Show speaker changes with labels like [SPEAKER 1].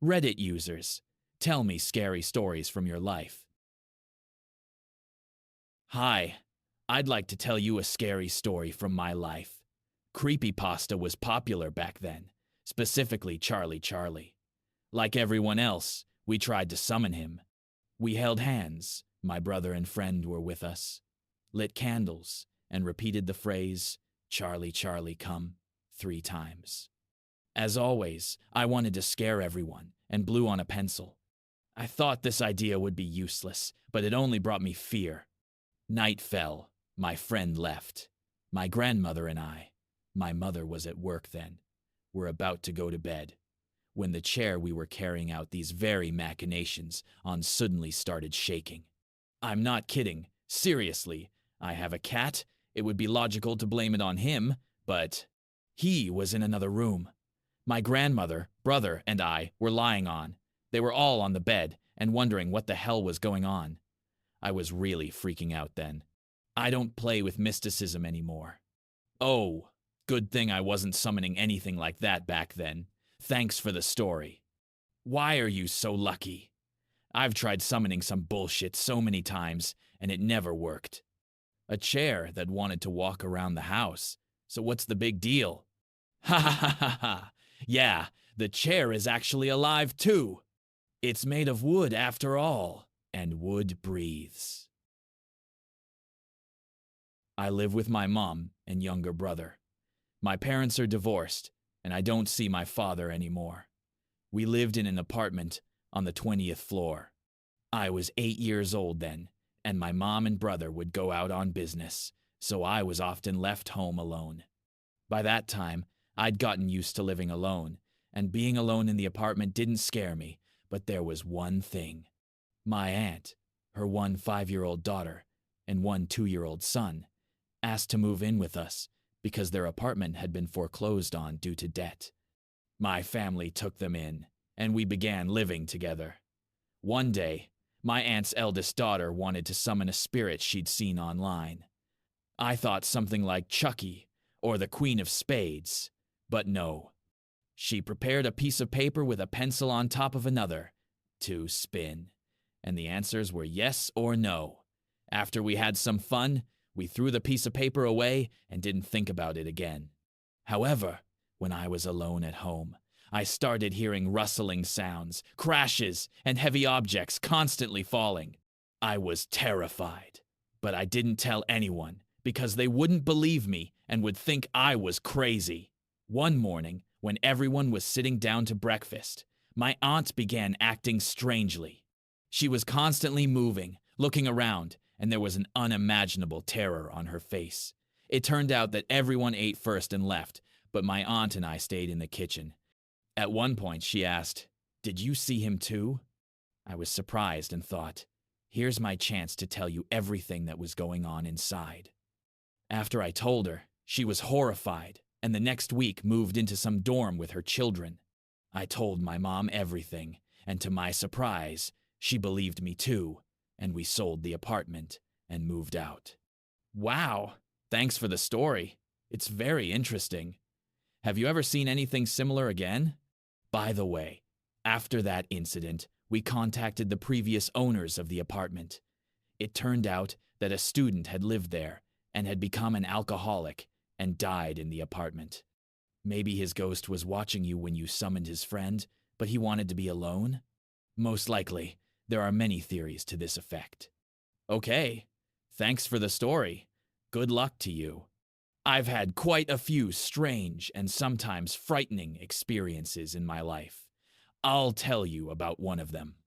[SPEAKER 1] Reddit users, tell me scary stories from your life. Hi, I'd like to tell you a scary story from my life. Creepypasta was popular back then, specifically Charlie Charlie. Like everyone else, we tried to summon him. We held hands, my brother and friend were with us, lit candles, and repeated the phrase, "Charlie, Charlie, come," 3 times. As always, I wanted to scare everyone and blew on a pencil. I thought this idea would be useless, but it only brought me fear. Night fell. My friend left. My grandmother and I, my mother was at work then, were about to go to bed, when the chair we were carrying out these very machinations on suddenly started shaking. I'm not kidding. Seriously, I have a cat. It would be logical to blame it on him, but he was in another room. My grandmother, brother, and I were lying on. They were all on the bed and wondering what the hell was going on. I was really freaking out then. I don't play with mysticism anymore. Oh, good thing I wasn't summoning anything like that back then. Thanks for the story. Why are you so lucky? I've tried summoning some bullshit so many times, and it never worked. A chair that wanted to walk around the house. So what's the big deal? Ha ha ha ha ha. Yeah, the chair is actually alive too. It's made of wood after all, and wood breathes. I live with my mom and younger brother. My parents are divorced, and I don't see my father anymore. We lived in an apartment on the 20th floor. I was 8 years old then, and my mom and brother would go out on business, so I was often left home alone. By that time, I'd gotten used to living alone, and being alone in the apartment didn't scare me, but there was one thing. My aunt, her one 5-year-old daughter, and one 2-year-old son, asked to move in with us because their apartment had been foreclosed on due to debt. My family took them in, and we began living together. One day, my aunt's eldest daughter wanted to summon a spirit she'd seen online. I thought something like Chucky or the Queen of Spades, but no. She prepared a piece of paper with a pencil on top of another to spin, and the answers were yes or no. After we had some fun, we threw the piece of paper away and didn't think about it again. However, when I was alone at home, I started hearing rustling sounds, crashes, and heavy objects constantly falling. I was terrified, but I didn't tell anyone because they wouldn't believe me and would think I was crazy. One morning, when everyone was sitting down to breakfast, my aunt began acting strangely. She was constantly moving, looking around, and there was an unimaginable terror on her face. It turned out that everyone ate first and left, but my aunt and I stayed in the kitchen. At one point, she asked, "Did you see him too?" I was surprised and thought, here's my chance to tell you everything that was going on inside. After I told her, she was horrified, and the next week moved into some dorm with her children. I told my mom everything, and to my surprise, she believed me too, and we sold the apartment and moved out. Wow, thanks for the story. It's very interesting. Have you ever seen anything similar again? By the way, after that incident, we contacted the previous owners of the apartment. It turned out that a student had lived there and had become an alcoholic and died in the apartment. Maybe his ghost was watching you when you summoned his friend, but he wanted to be alone? Most likely, there are many theories to this effect. Okay, thanks for the story. Good luck to you. I've had quite a few strange and sometimes frightening experiences in my life. I'll tell you about one of them.